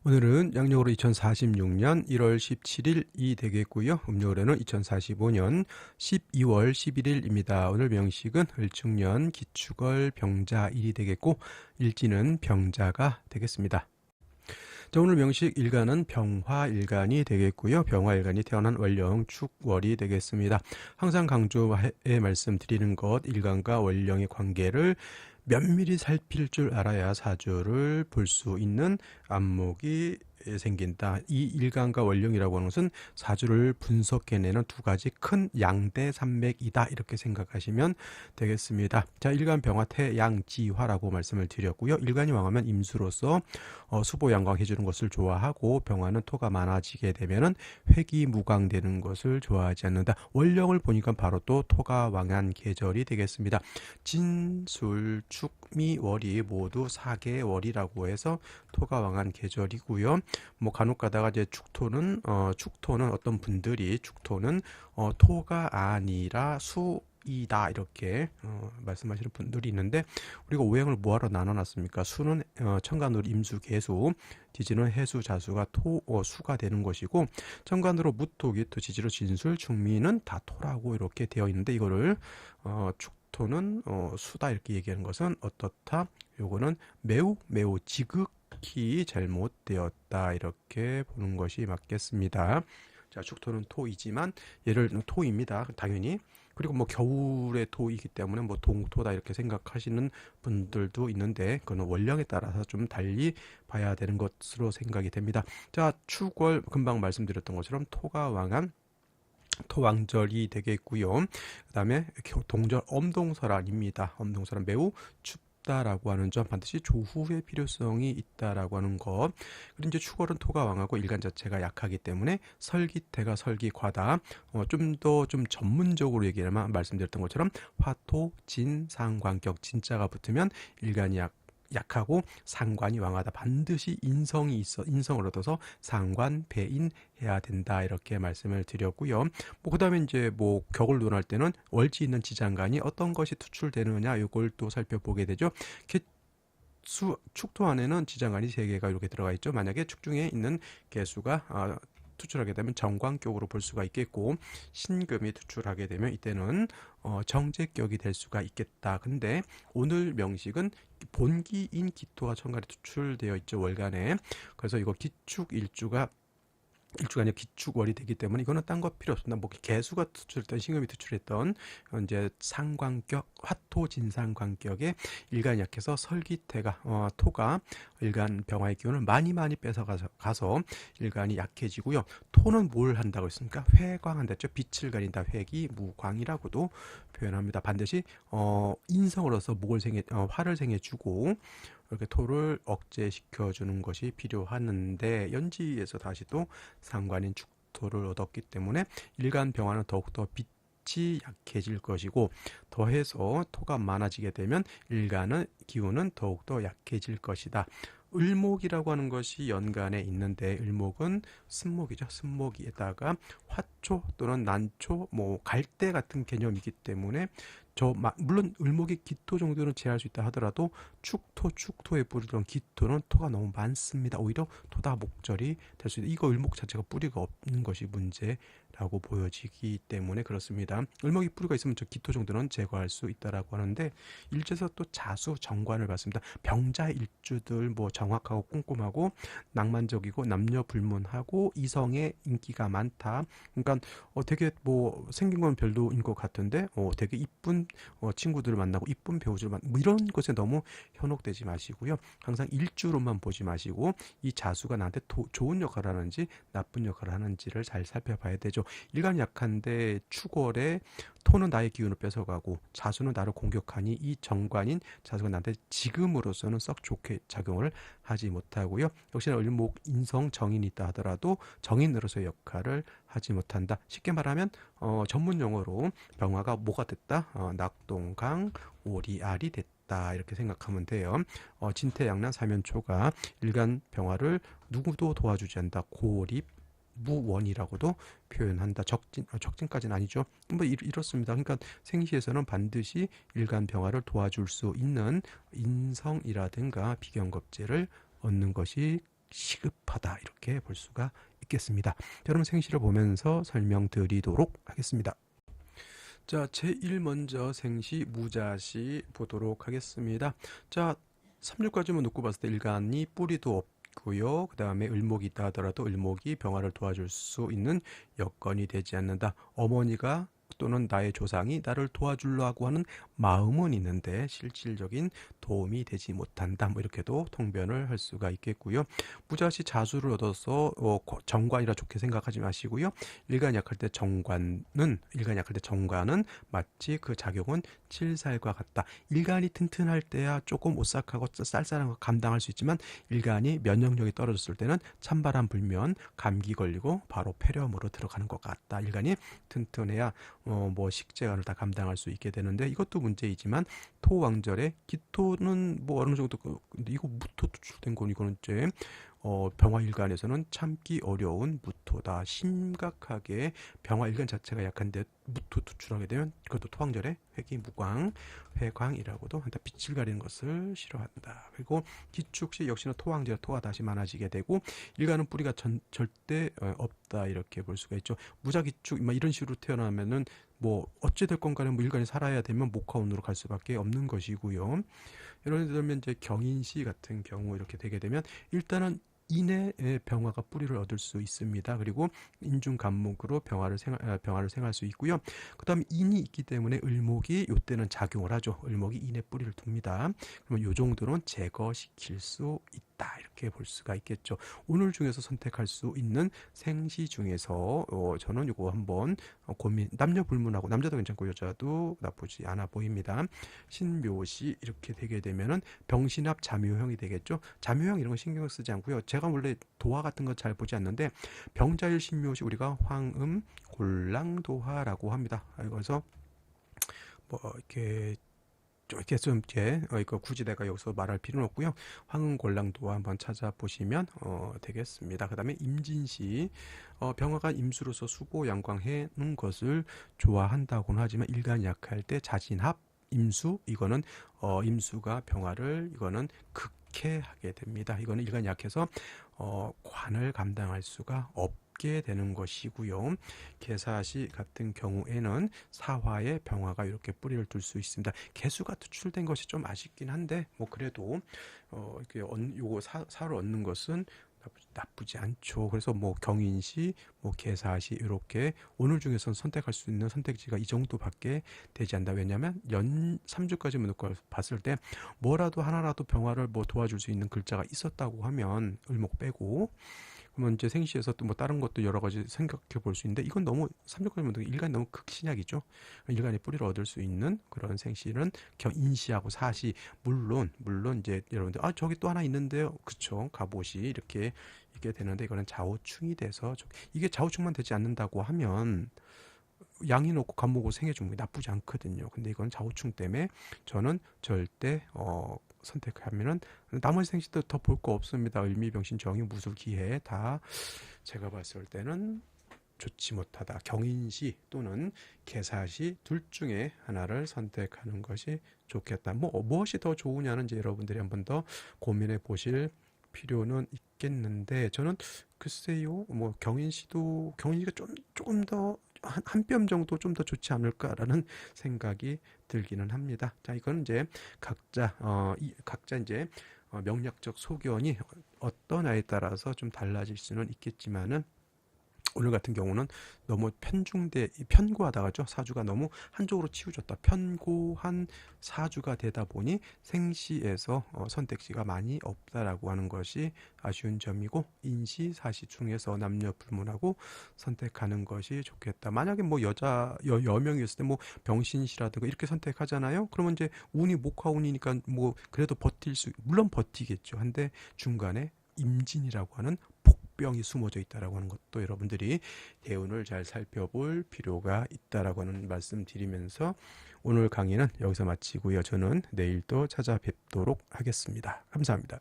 오늘은 양력으로 2046년 1월 17일이 되겠고요. 음력으로는 2045년 12월 11일입니다. 오늘 명식은 을충년 기축월 병자일이 되겠고 일지는 병자가 되겠습니다. 자, 오늘 명식 일간은 병화일간이 되겠고요. 병화일간이 태어난 월령 축월이 되겠습니다. 항상 강조해 말씀드리는 것, 일간과 월령의 관계를 면밀히 살필 줄 알아야 사주를 볼 수 있는 안목이 생긴다. 이 일간과 월령이라고 하는 것은 사주를 분석해내는 두 가지 큰 양대 산맥이다. 이렇게 생각하시면 되겠습니다. 자, 일간 병화 태양지화라고 말씀을 드렸고요. 일간이 왕하면 임수로서 수보양광해 주는 것을 좋아하고 병화는 토가 많아지게 되면은 회기무광되는 것을 좋아하지 않는다. 월령을 보니까 바로 또 토가 왕한 계절이 되겠습니다. 진술, 축, 미, 월이 모두 4개월이라고 해서 토가 왕한 계절이고요. 뭐 간혹 가다가 이제 축토는 어떤 분들이 축토는 토가 아니라 수이다 이렇게 말씀하시는 분들이 있는데, 우리가 오행을 뭐하러 나눠놨습니까? 수는 천간으로 임수, 개수, 지지는 해수, 자수가 수가 되는 것이고, 천간으로 무토, 기토, 지지로 진술, 충미는 다 토라고 이렇게 되어 있는데, 이거를 축토는 수다 이렇게 얘기하는 것은 어떻다? 요거는 매우 지극히 잘못되었다 이렇게 보는 것이 맞겠습니다. 자, 축토는 토이지만 얘를 토입니다. 당연히. 그리고 뭐 겨울의 토이기 때문에 뭐 동토다 이렇게 생각하시는 분들도 있는데, 그거는 원령에 따라서 좀 달리 봐야 되는 것으로 생각이 됩니다. 자, 축월 금방 말씀드렸던 것처럼 토가 왕한 토왕절이 되겠고요. 그 다음에 동절 엄동설환입니다. 엄동설환 매우 춥다라고 하는 점, 반드시 조후의 필요성이 있다라고 하는 것. 그리고 이제 축월은 토가 왕하고 일간 자체가 약하기 때문에 설기태가 설기과다. 좀 더 좀 전문적으로 얘기하면 말씀드렸던 것처럼 화토 진상관격, 진자가 붙으면 일간이 약하고 상관이 왕하다. 반드시 인성을 얻어서 상관 배인해야 된다 이렇게 말씀을 드렸고요. 뭐 그다음에 이제 뭐 격을 논할 때는 월지 있는 지장간이 어떤 것이 투출되느냐 이걸 또 살펴보게 되죠. 축토 안에는 지장간이 3개가 이렇게 들어가 있죠. 만약에 축 중에 있는 개수가 투출하게 되면 정관격으로 볼 수가 있겠고, 신금이 투출하게 되면 이때는 정제격이 될 수가 있겠다. 근데 오늘 명식은 본기인 기토가 천간에 투출되어 있죠, 월간에. 그래서 이거 일주가 아니라 기축월이 되기 때문에 이거는 딴 거 필요 없습니다. 뭐 개수가 투출했던, 신금이 투출했던 이제 상관격, 화토 진상관격에 일간이 약해서 설기태가 토가 일간 병화의 기운을 많이 뺏어가서 일간이 약해지고요. 토는 뭘 한다고 했습니까? 회광한다 했죠. 빛을 가린다. 회기 무광이라고도 표현합니다. 반드시 인성으로서 화를 생해주고 이렇게 토를 억제시켜주는 것이 필요하는데, 연지에서 다시 또 상관인 축토를 얻었기 때문에 일간 병화는 더욱더 빛이 약해질 것이고, 더해서 토가 많아지게 되면 일간의 기운은 더욱더 약해질 것이다. 을목이라고 하는 것이 연간에 있는데, 을목은 쓴목이죠. 쓴목에다가 화초 또는 난초, 뭐 갈대 같은 개념이기 때문에 물론 을목이 기토 정도는 제할 수 있다 하더라도 축토에 뿌리던 기토는 토가 너무 많습니다. 오히려 토다 목절이 될 수 있다. 이거 을목 자체가 뿌리가 없는 것이 문제라고 보여지기 때문에 그렇습니다. 을목이 뿌리가 있으면 저 기토 정도는 제거할 수 있다라고 하는데, 일제에서 또 자수 정관을 봤습니다. 병자 일주들 뭐 정확하고 꼼꼼하고 낭만적이고 남녀 불문하고 이성의 인기가 많다. 그러니까 되게 뭐 생긴 건 별로인 것 같은데 되게 이쁜 친구들을 만나고 이쁜 배우들을 만나고 뭐 이런 것에 너무 현혹되지 마시고요. 항상 일주로만 보지 마시고 이 자수가 나한테 좋은 역할을 하는지 나쁜 역할을 하는지를 잘 살펴봐야 되죠. 일간 약한데 축월에 토는 나의 기운을 뺏어가고 자수는 나를 공격하니 이 정관인 자수가 나한테 지금으로서는 썩 좋게 작용을 하지 못하고요. 역시나 을목 인성 정인이 있다 하더라도 정인으로서의 역할을 하지 못한다. 쉽게 말하면 전문 용어로 병화가 뭐가 됐다? 낙동강 오리알이 됐다. 이렇게 생각하면 돼요. 진태양난 사면초가 일간 병화를 누구도 도와주지 않는다. 고립 무원이라고도 표현한다. 적진까지는 아니죠. 뭐 이렇습니다. 그러니까 생시에서는 반드시 일간 병화를 도와줄 수 있는 인성이라든가 비경겁제를 얻는 것이 시급하다 이렇게 볼 수가 있겠습니다. 여러분 생시를 보면서 설명드리도록 하겠습니다. 자, 제1 먼저 생시 무자시 보도록 하겠습니다. 자, 3류까지만 놓고 봤을 때 일간이 뿌리도 없고요. 그 다음에 을목이 있다 하더라도 을목이 병화를 도와줄 수 있는 여건이 되지 않는다. 어머니가 또는 나의 조상이 나를 도와주려고 하는 마음은 있는데 실질적인 도움이 되지 못한다. 뭐 이렇게도 통변을 할 수가 있겠고요. 무자시 자수를 얻어서 정관이라 좋게 생각하지 마시고요. 일간 약할 때 정관은 마치 그 작용은 칠살과 같다. 일간이 튼튼할 때야 조금 오싹하고 쌀쌀한 거 감당할 수 있지만 일간이 면역력이 떨어졌을 때는 찬바람 불면 감기 걸리고 바로 폐렴으로 들어가는 것 같다. 일간이 튼튼해야 뭐 식재간을 다 감당할 수 있게 되는데 이것도 문제이지만 토왕절에 기토는 뭐 어느 정도 근데 이거 무토 투출된 건 이거는 이제 병화일간에서는 참기 어려운 무토다. 심각하게 병화일간 자체가 약한데 무토 투출하게 되면 그것도 토왕절에 회기무광, 회광이라고도 한다. 빛을 가리는 것을 싫어한다. 그리고 기축시 역시나 토왕절 토가 다시 많아지게 되고 일간은 뿌리가 절대 없다 이렇게 볼 수가 있죠. 무자기축 이런 식으로 태어나면은 뭐 어찌 될 건 간에 뭐 일간이 살아야 되면 목화운으로 갈 수밖에 없는 것이고요. 예를 들면 이제 경인시 같은 경우 이렇게 되게 되면 일단은 인의 병화가 뿌리를 얻을 수 있습니다. 그리고 인중간목으로 병화를 생할 수 있고요. 그 다음에 인이 있기 때문에 을목이 이때는 작용을 하죠. 을목이 인의 뿌리를 둡니다. 그러면 이 정도는 제거시킬 수 있다. 이렇게 볼 수가 있겠죠. 오늘 중에서 선택할 수 있는 생시 중에서 저는 이거 한번 고민, 남녀 불문하고 남자도 괜찮고 여자도 나쁘지 않아 보입니다. 신묘시 이렇게 되게 되면은 병신합 자묘형이 되겠죠. 자묘형 이런 거 신경 쓰지 않고요. 제가 원래 도화 같은 거 잘 보지 않는데 병자일 신묘시 우리가 황음 골랑도화라고 합니다. 그래서 뭐 이렇게 좀 이거 굳이 내가 여기서 말할 필요는 없고요. 황음골랑도화 한번 찾아보시면 되겠습니다. 그 다음에 임진시 병화가 임수로서 수고 양광해는 것을 좋아한다고는 하지만 일간 약할 때 자진합 임수 이거는 임수가 병화를 이거는 극해하게 됩니다. 이거는 일간 약해서 관을 감당할 수가 없게 되는 것이고요. 개사시 같은 경우에는 사화의 병화가 이렇게 뿌리를 둘 수 있습니다. 개수가 투출된 것이 좀 아쉽긴 한데 뭐 그래도 이렇게 요거 사를 얻는 것은 나쁘지 않죠. 그래서 뭐 경인시, 뭐 개사시 이렇게 오늘 중에선 선택할 수 있는 선택지가 이 정도밖에 되지 않다. 왜냐하면 연 3주까지만 놓고 봤을 때 뭐라도 하나라도 병화를 뭐 도와줄 수 있는 글자가 있었다고 하면 을목 빼고 그러면 이제 생시에서 또 뭐 다른 것도 여러 가지 생각해 볼 수 있는데 이건 너무 3주까지만 놓고 일간이 너무 극신약이죠. 일간의 뿌리를 얻을 수 있는 그런 생시는 인시하고 사시 물론 이제 여러분들 저기 또 하나 있는데요. 그쵸? 갑옷이 이렇게 되는데 이거는 좌우충이 돼서 이게 좌우충만 되지 않는다고 하면 양이 놓고 간목으로 생해주는 게 나쁘지 않거든요. 근데 이건 좌우충 때문에 저는 절대 선택하면은 나머지 생시도 더 볼 거 없습니다. 을미병신 정의 무술 기해 다 제가 봤을 때는 좋지 못하다. 경인시 또는 개사시 둘 중에 하나를 선택하는 것이 좋겠다. 무엇이 더 좋으냐는 이제 여러분들이 한번 더 고민해 보실 필요는 있겠는데 저는 글쎄요. 뭐 경인시가 조금 더 한 뼘 정도 좀 더 좋지 않을까라는 생각이 들기는 합니다. 자, 이건 이제 각자 이제 명략적 소견이 어떠냐에 따라서 좀 달라질 수는 있겠지만은 오늘 같은 경우는 너무 편고하다가죠. 사주가 너무 한쪽으로 치우쳤다. 편고한 사주가 되다 보니 생시에서 선택지가 많이 없다라고 하는 것이 아쉬운 점이고 인시, 사시 중에서 남녀 불문하고 선택하는 것이 좋겠다. 만약에 뭐 여명이었을 때 뭐 병신시라든가 이렇게 선택하잖아요. 그러면 이제 운이 목화운이니까 뭐 그래도 물론 버티겠죠. 한데 중간에 임진이라고 하는 병이 숨어져 있다라고 하는 것도 여러분들이 대운을 잘 살펴볼 필요가 있다라고 하는 말씀 드리면서 오늘 강의는 여기서 마치고요. 저는 내일 또 찾아뵙도록 하겠습니다. 감사합니다.